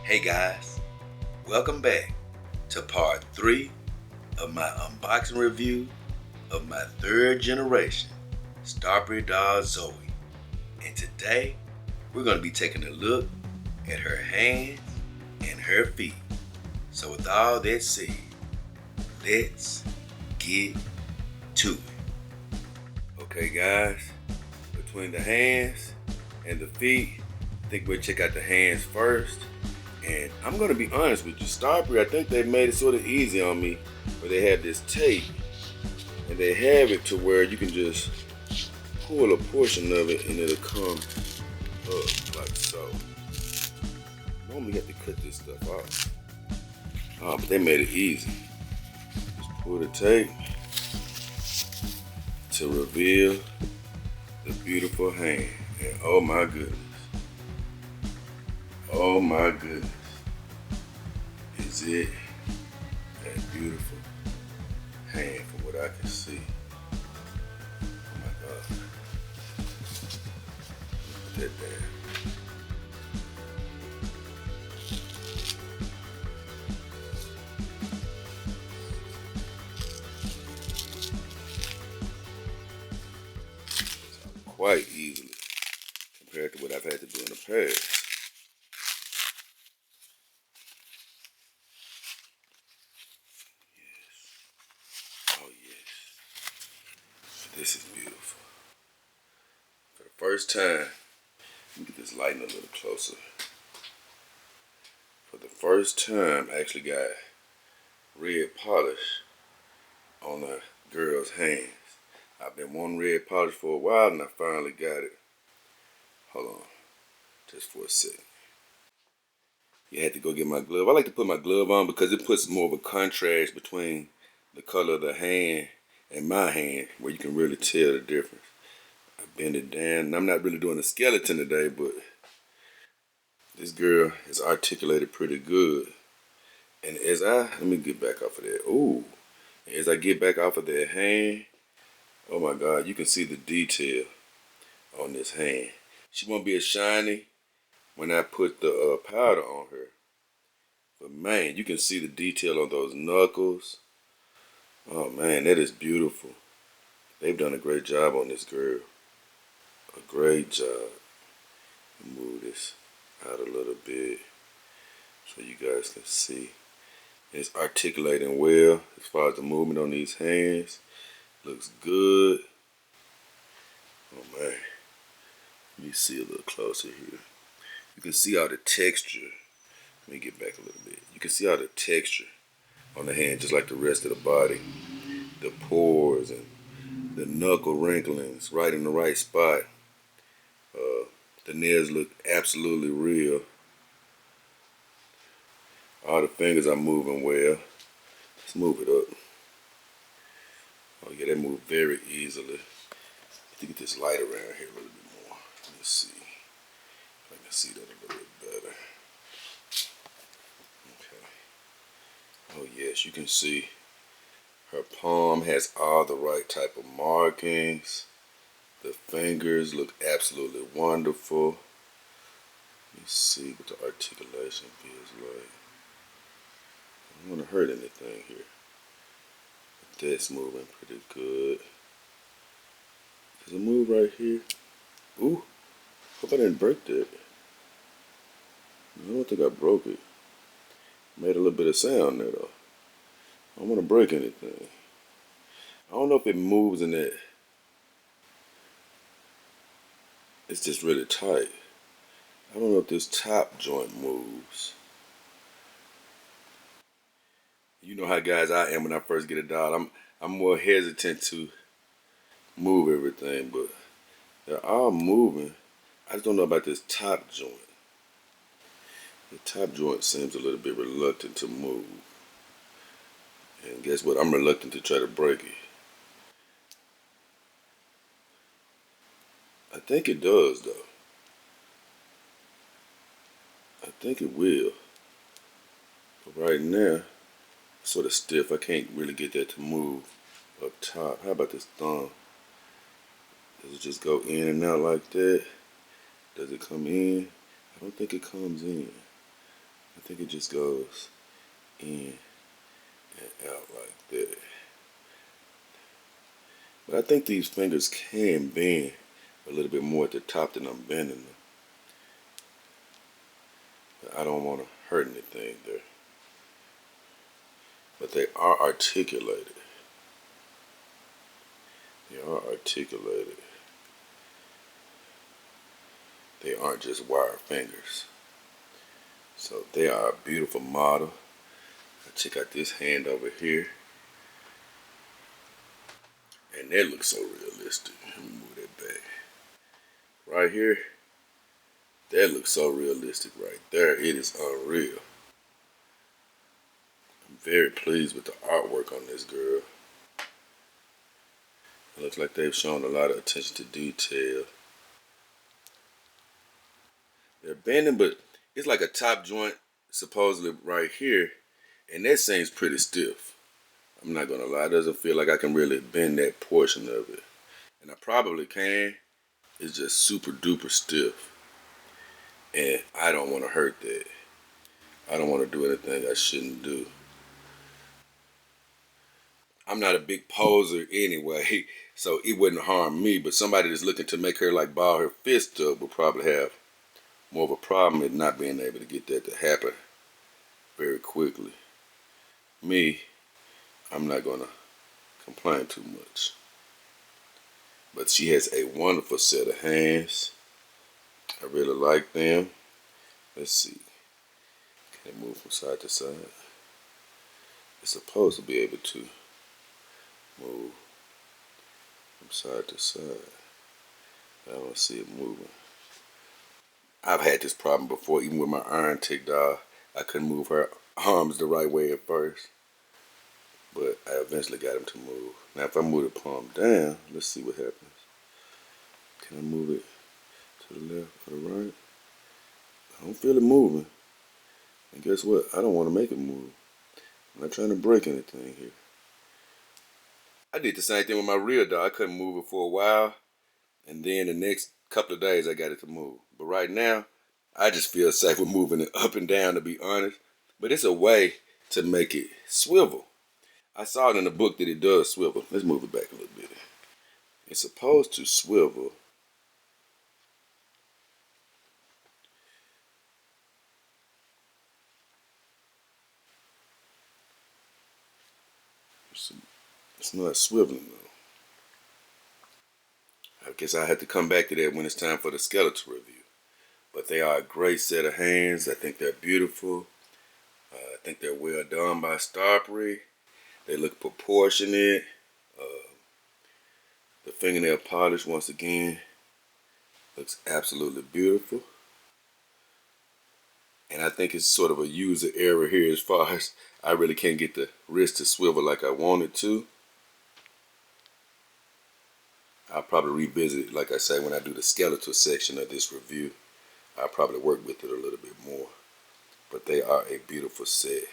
Hey guys, welcome back to part 3 of my unboxing review of my 3rd generation Starpery doll Zoe. And today we're going to be taking a look at her hands and her feet. So with all that said, let's get to it. Okay guys, between the hands and the feet, I think we'll check out the hands first. And I'm going to be honest with you, Starpery, I think they made it sort of easy on me, where they have this tape and they have it to where you can just pull a portion of it and it'll come up like so. Normally you have to cut this stuff off. But they made it easy. Just pull the tape to reveal the beautiful hand. And oh my goodness. Oh my goodness. Is it that beautiful hand from what I can see? Oh my God. Put that down. Quite easily compared to what I've had to do in the past. Yes. Oh yes. This is beautiful. For the first time, let me get this lighting a little closer. For the first time, I actually got red polish on a girl's hands. I've been wanting red polish for a while and I finally got it. Hold on, just for a second. You had to go get my glove. I like to put my glove on because it puts more of a contrast between the color of the hand and my hand, where you can really tell the difference. I bend it down, and I'm not really doing a skeleton today, but this girl is articulated pretty good. And let me get back off of that. Ooh, as I get back off of that hand, oh my God, you can see the detail on this hand. She won't be as shiny when I put the powder on her. But man, you can see the detail on those knuckles. Oh man, that is beautiful. They've done a great job on this girl. A great job. Move this out a little bit so you guys can see. It's articulating well as far as the movement on these hands. Looks good. Oh man. Let me see a little closer here. You can see all the texture. Let me get back a little bit. You can see all the texture on the hand, just like the rest of the body. The pores and the knuckle wrinklings right in the right spot. The nails look absolutely real. All the fingers are moving well. Let's move it up. Oh yeah, they move very easily. Let's get this light around here a little bit more. Let's see if I can see that a little bit better. Okay. Oh yes, you can see her palm has all the right type of markings. The fingers look absolutely wonderful. Let's see what the articulation feels like. I don't want to hurt anything here. But that's moving pretty good. There's a move right here. Ooh, hope I didn't break that. I don't think I broke it. Made a little bit of sound there though. I don't want to break anything. I don't know if it moves in that. It's just really tight. I don't know if this top joint moves. You know how guys I am when I first get a doll. I'm more hesitant to move everything, but they're all moving. I just don't know about this top joint. The top joint seems a little bit reluctant to move. And guess what? I'm reluctant to try to break it. I think it does though. I think it will. But right now, it's sort of stiff. I can't really get that to move up top. How about this thumb? Does it just go in and out like that? Does it come in? I don't think it comes in. I think it just goes in and out like that. But I think these fingers can bend a little bit more at the top than I'm bending them. But I don't want to hurt anything there. But they are articulated. They are articulated. They aren't just wire fingers. So they are a beautiful model. Check out this hand over here. And that looks so realistic. Let me move that back. Right here, that looks so realistic right there. It is unreal. I'm very pleased with the artwork on this girl. It looks like they've shown a lot of attention to detail. They're bending, but it's like a top joint supposedly right here, and that seems pretty stiff. I'm not gonna lie, it doesn't feel like I can really bend that portion of it. And I probably can. It's just super duper stiff. And I don't want to hurt that. I don't want to do anything I shouldn't do. I'm not a big poser anyway, so it wouldn't harm me. But somebody that's looking to make her like ball her fist up will probably have more of a problem with not being able to get that to happen very quickly. Me, I'm not gonna complain too much. But she has a wonderful set of hands. I really like them. Let's see. Can it move from side to side? It's supposed to be able to move from side to side. I don't see it moving. I've had this problem before, even with my iron ticked off. I couldn't move her arms the right way at first. But I eventually got them to move. Now if I move the palm down, let's see what happens. Can I move it to the left or the right? I don't feel it moving. And guess what? I don't want to make it move. I'm not trying to break anything here. I did the same thing with my real dog. I couldn't move it for a while. And then the next couple of days I got it to move. But right now, I just feel safe with moving it up and down, to be honest. But it's a way to make it swivel. I saw it in the book that it does swivel. Let's move it back a little bit. It's supposed to swivel. It's not swiveling though. I guess I have to come back to that when it's time for the skeletal review. But they are a great set of hands. I think they're beautiful. I think they're well done by Starpery. They look proportionate. The fingernail polish, once again, looks absolutely beautiful. And I think it's sort of a user error here as far as I really can't get the wrist to swivel like I want it to. I'll probably revisit it, like I say, when I do the skeletal section of this review. I'll probably work with it a little bit more. But they are a beautiful set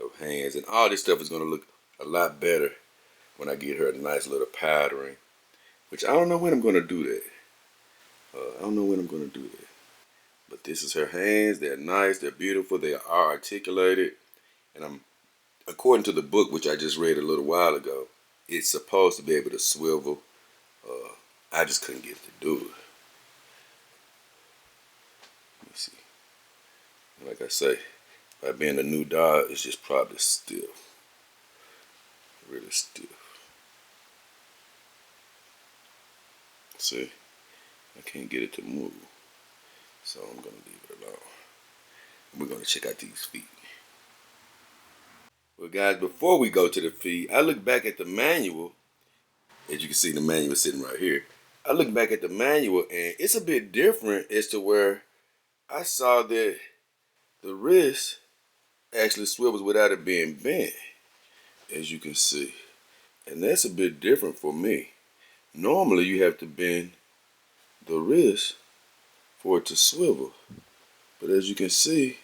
of hands. And all this stuff is going to look a lot better when I get her a nice little powdering. Which I don't know when I'm going to do that. I don't know when I'm going to do that. But this is her hands. They're nice. They're beautiful. They are articulated. And according to the book, which I just read a little while ago, it's supposed to be able to swivel. I just couldn't get it to do it. Let me see. Like I say, by being a new dog, it's just probably stiff. Really stiff. See, I can't get it to move. So I'm going to leave it alone. We're going to check out these feet. Well, guys, before we go to the feet, I look back at the manual. As you can see, the manual is sitting right here. I look back at the manual, and it's a bit different as to where I saw that the wrist actually swivels without it being bent, as you can see. And that's a bit different for me. Normally, you have to bend the wrist for it to swivel. But as you can see,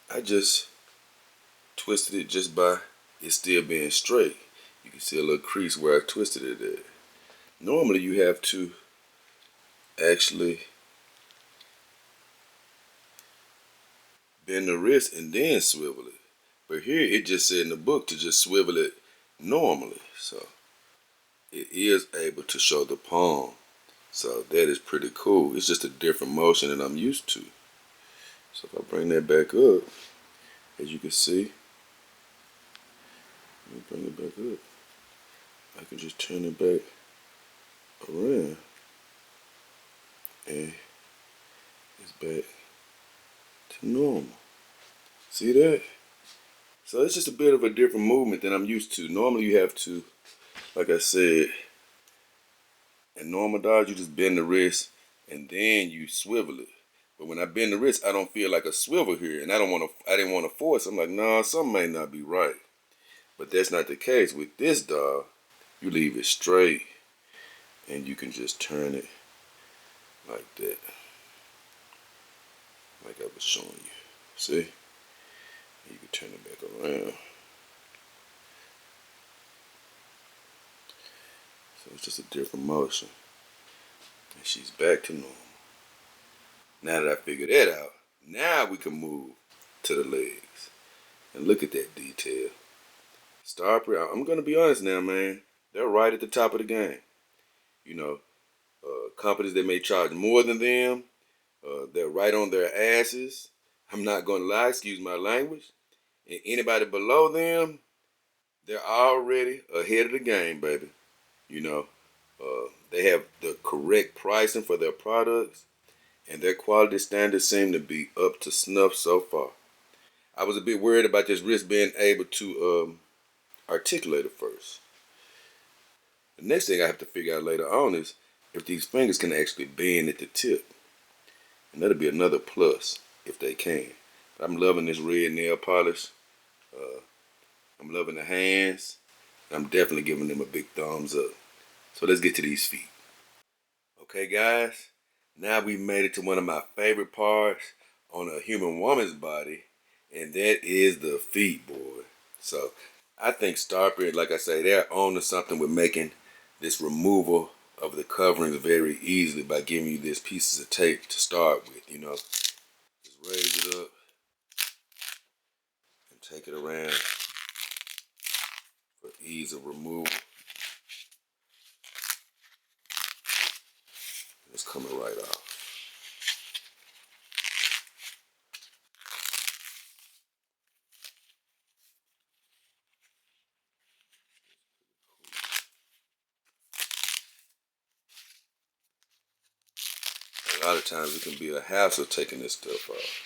I just twisted it just by it still being straight. You can see a little crease where I twisted it at. Normally you have to actually bend the wrist and then swivel it. But here it just said in the book to just swivel it normally. So it is able to show the palm. So that is pretty cool. It's just a different motion than I'm used to. So if I bring that back up, as you can see, let me bring it back up. I can just turn it back around and it's back to normal. See that? So it's just a bit of a different movement than I'm used to. Normally you have to, like I said, in normal dodge you just bend the wrist and then you swivel it. But when I bend the wrist, I don't feel like a swivel here, and I didn't want to force. I'm like, nah, something may not be right. But that's not the case. With this dog, you leave it straight and you can just turn it like that. Like I was showing you. See? You can turn it back around. So it's just a different motion. And she's back to normal. Now that I figured that out, now we can move to the legs. And look at that detail. Starpery, I'm going to be honest now, man. They're right at the top of the game. You know, companies that may charge more than them, they're right on their asses. I'm not going to lie, excuse my language. And anybody below them, they're already ahead of the game, baby. You know, they have the correct pricing for their products, and their quality standards seem to be up to snuff so far. I was a bit worried about this wrist being able to articulate it first. The next thing I have to figure out later on is if these fingers can actually bend at the tip. And that'll be another plus if they can. But I'm loving this red nail polish. I'm loving the hands. I'm definitely giving them a big thumbs up. So let's get to these feet. Okay, guys. Now we've made it to one of my favorite parts on a human woman's body, and that is the feet, boy. So I think Starpery, like I say, they're on to something with making this removal of the coverings very easily by giving you these pieces of tape to start with, you know. Just raise it up and take it around for ease of removal. It's coming right off. A lot of times it can be a hassle taking this stuff off.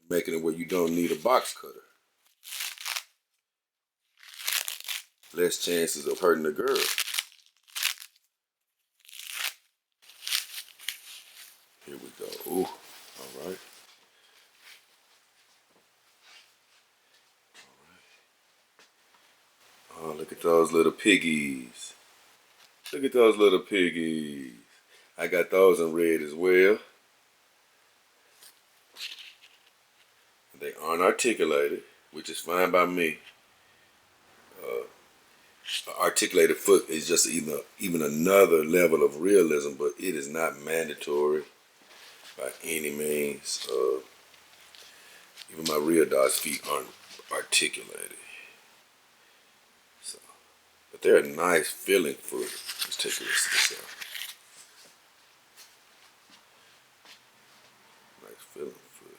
Making it where you don't need a box cutter. Less chances of hurting the girl. Here we go. Ooh, all right. Oh, look at those little piggies. Look at those little piggies. I got those in red as well. They aren't articulated, which is fine by me. Articulated foot is just even another level of realism, but it is not mandatory by any means. Even my real dog's feet aren't articulated. So, but they're a nice feeling foot. Let's take this out. Nice feeling foot.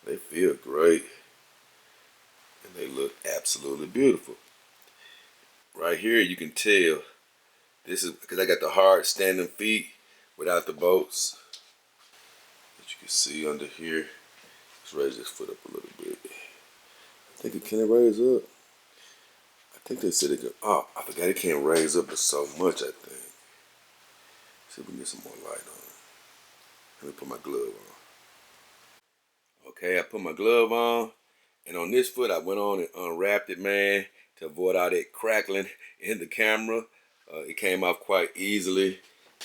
They feel great. And they look absolutely beautiful. Right here you can tell this is because I got the hard standing feet without the bolts. As you can see under here. Let's raise this foot up a little bit. I think it can raise up. I think they said it can. Oh, I forgot it can't raise up but so much, I think. See if we can get some more light on it. Let me put my glove on. Okay, I put my glove on. And on this foot, I went on and unwrapped it, man, to avoid all that crackling in the camera. It came off quite easily.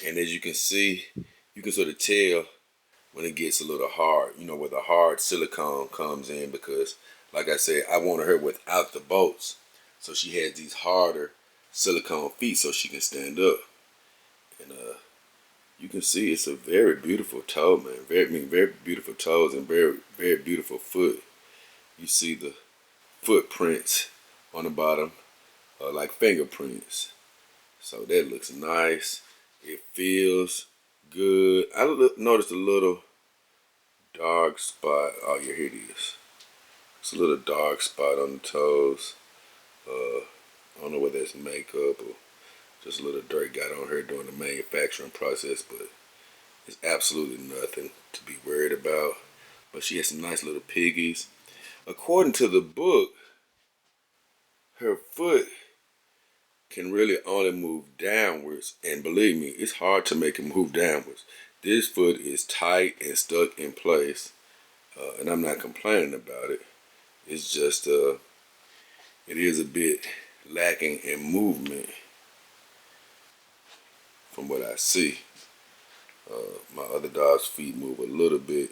And as you can see, you can sort of tell when it gets a little hard, you know, where the hard silicone comes in because, like I said, I wanted her without the bolts. So she has these harder silicone feet so she can stand up. And you can see it's a very beautiful toe, man. Very beautiful toes and very beautiful foot. You see the footprints on the bottom, like fingerprints. So that looks nice. It feels good. Noticed a little dark spot. Oh yeah, here it is. It's a little dark spot on the toes. I don't know whether that's makeup or just a little dirt got on her during the manufacturing process, but it's absolutely nothing to be worried about. But she has some nice little piggies. According to the book, her foot can really only move downwards, and believe me, it's hard to make it move downwards. This foot is tight and stuck in place, and I'm not complaining about it. It's just it is a bit lacking in movement from what I see. My other dog's feet move a little bit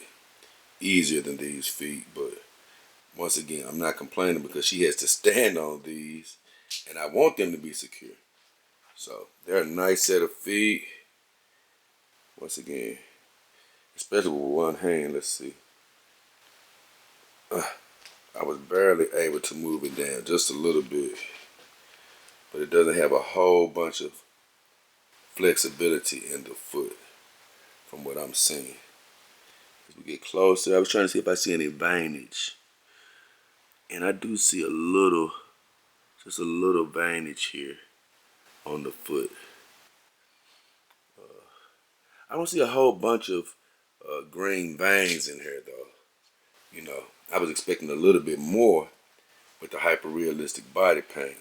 easier than these feet, but once again, I'm not complaining because she has to stand on these, and I want them to be secure. So they're a nice set of feet. Once again, especially with one hand. Let's see. I was barely able to move it down just a little bit, but it doesn't have a whole bunch of flexibility in the foot from what I'm seeing. As we get closer, I was trying to see if I see any veinage, and I do see just a little veinage here on the foot. I don't see a whole bunch of green veins in here though. You know, I was expecting a little bit more with the hyper realistic body paint.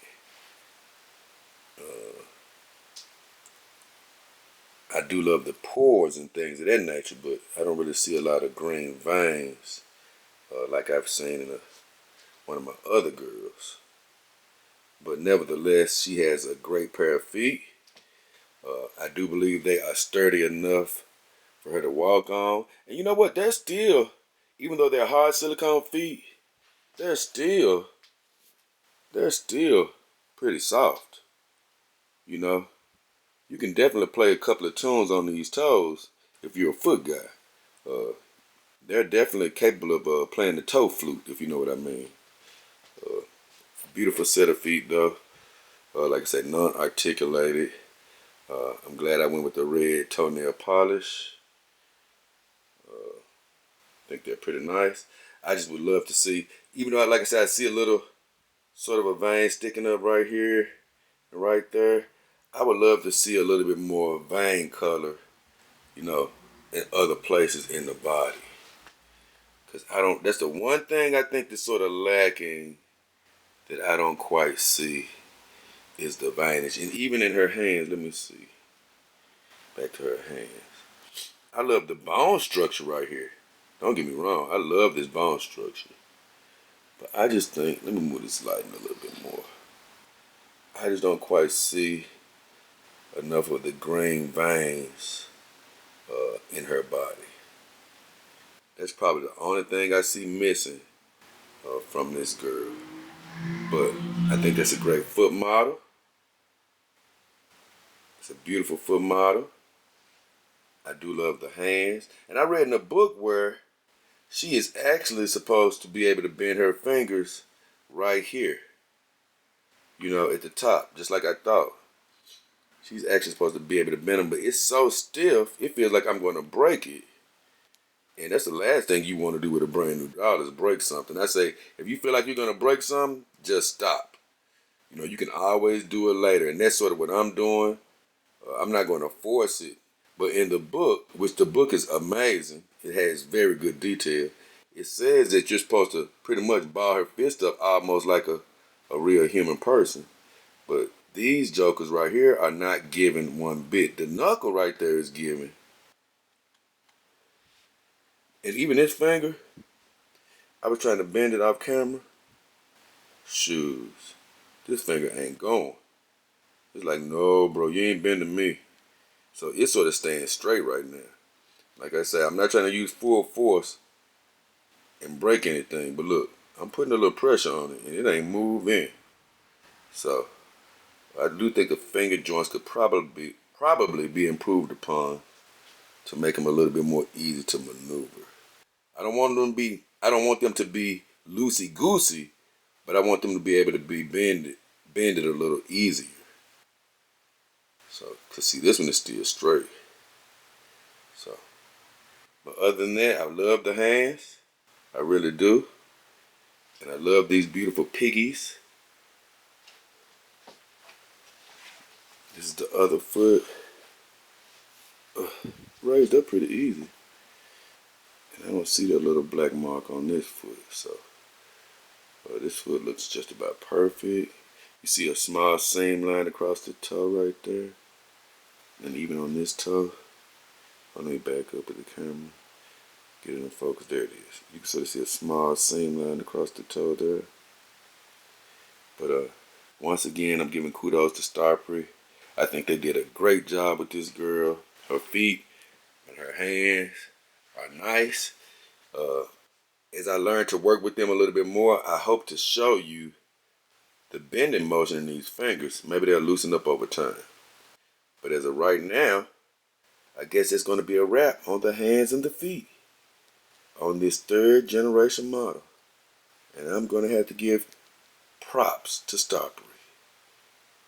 I do love the pores and things of that nature, but I don't really see a lot of green veins like I've seen in one of my other girls. But nevertheless, she has a great pair of feet. I do believe they are sturdy enough for her to walk on. And you know what? They're still, even though they're hard silicone feet, they're still pretty soft. You know, you can definitely play a couple of tunes on these toes if you're a foot guy. They're definitely capable of playing the toe flute, if you know what I mean. Beautiful set of feet though. Like I said, non-articulated. I'm glad I went with the red toenail polish. I think they're pretty nice. I just would love to see, even though, like I said, I see a little sort of a vein sticking up right here and right there. I would love to see a little bit more vein color, you know, in other places in the body. Because that's the one thing I think that's sort of lacking that I don't quite see is the veinage. And even in her hands, let me see. Back to her hands. I love the bone structure right here. Don't get me wrong, I love this bone structure. But I just think, let me move this lighting a little bit more. I just don't quite see enough of the green veins in her body. That's probably the only thing I see missing from this girl. But I think that's a great foot model. It's a beautiful foot model. I do love the hands. And I read in a book where she is actually supposed to be able to bend her fingers right here. You know, at the top, just like I thought. She's actually supposed to be able to bend them, but it's so stiff, it feels like I'm going to break it. And that's the last thing you want to do with a brand new doll is break something. I say, if you feel like you're going to break something, just stop. You know, you can always do it later. And that's sort of what I'm doing. I'm not going to force it. But in the book, which the book is amazing, it has very good detail. It says that you're supposed to pretty much ball her fist up almost like a real human person. But these jokers right here are not giving one bit. The knuckle right there is giving. And even this finger, I was trying to bend it off camera. Shoes. This finger ain't going. It's like, no, bro, you ain't bending me. So it's sort of staying straight right now. Like I said, I'm not trying to use full force and break anything. But look, I'm putting a little pressure on it, and it ain't moving. So I do think the finger joints could probably be improved upon to make them a little bit more easy to maneuver. I don't want them to be loosey goosey, but I want them to be able to be bended a little easier. So, cause see, this one is still straight. So, but other than that, I love the hands. I really do. And I love these beautiful piggies. This is the other foot. Raised up pretty easy. And I don't see that little black mark on this foot. So, this foot looks just about perfect. You see a small seam line across the toe right there. And even on this toe. Let me back up with the camera. Get it in focus. There it is. You can sort of see a small seam line across the toe there. But once again, I'm giving kudos to Starpery. I think they did a great job with this girl. Her feet and her hands are nice. As I learn to work with them a little bit more, I hope to show you the bending motion in these fingers. Maybe they'll loosen up over time. But as of right now, I guess it's going to be a wrap on the hands and the feet on this 3rd generation model. And I'm going to have to give props to Starpery.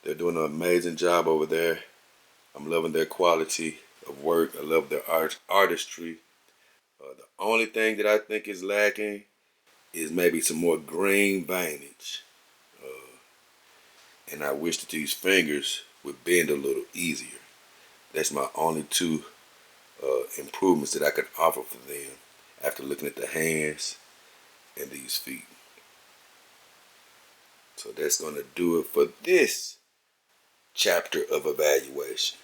They're doing an amazing job over there. I'm loving their quality of work. I love their artistry. The only thing that I think is lacking is maybe some more green veinage. And I wish that these fingers would bend a little easier. That's my only 2 improvements that I could offer for them after looking at the hands and these feet. So that's going to do it for this chapter of evaluation.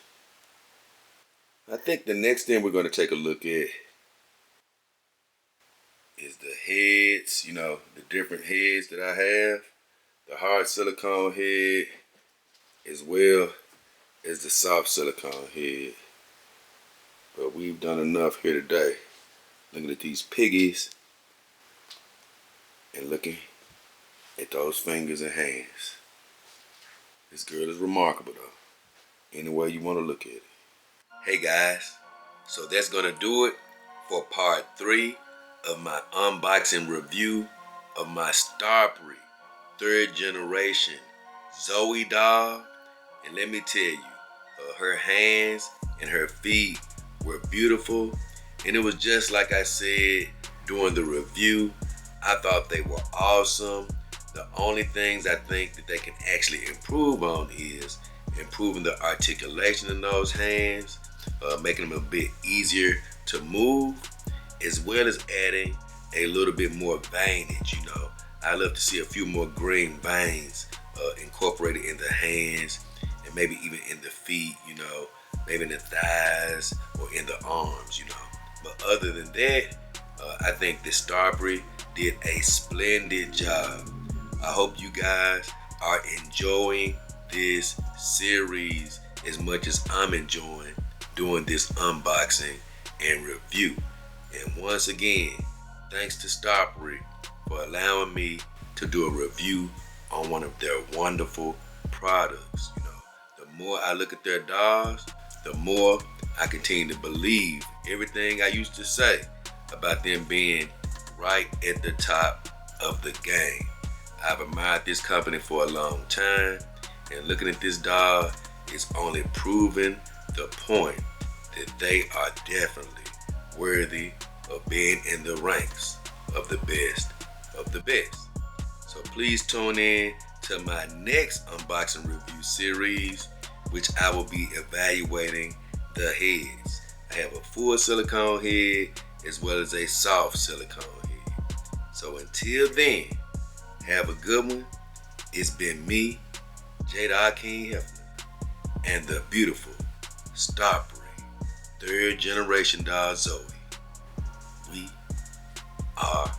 I think the next thing we're going to take a look at is the heads, the different heads that I have. The hard silicone head as well as the soft silicone head. But we've done enough here today. Looking at these piggies and looking at those fingers and hands. This girl is remarkable though, any way you want to look at it. Hey guys, so that's going to do it for part 3 of my unboxing review of my Starpery 3rd generation Zoe doll. And let me tell you, her hands and her feet were beautiful. And it was just like I said during the review. I thought they were awesome. The only things I think that they can actually improve on is improving the articulation in those hands, making them a bit easier to move, as well as adding a little bit more veinage. I love to see a few more green veins incorporated in the hands and maybe even in the feet, maybe in the thighs or in the arms, But other than that, I think the Starpery did a splendid job. I hope you guys are enjoying this series as much as I'm enjoying doing this unboxing and review. And once again, thanks to Starpery for allowing me to do a review on one of their wonderful products. The more I look at their dolls, the more I continue to believe everything I used to say about them being right at the top of the game. I've admired this company for a long time, and looking at this doll is only proving the point that they are definitely worthy of being in the ranks of the best of the best. So please tune in to my next unboxing review series, which I will be evaluating the heads. I have a full silicone head as well as a soft silicone head. So until then, have a good one. It's been me, JayDollKingHefner, and the beautiful Starpery 3rd generation doll Zoe. We are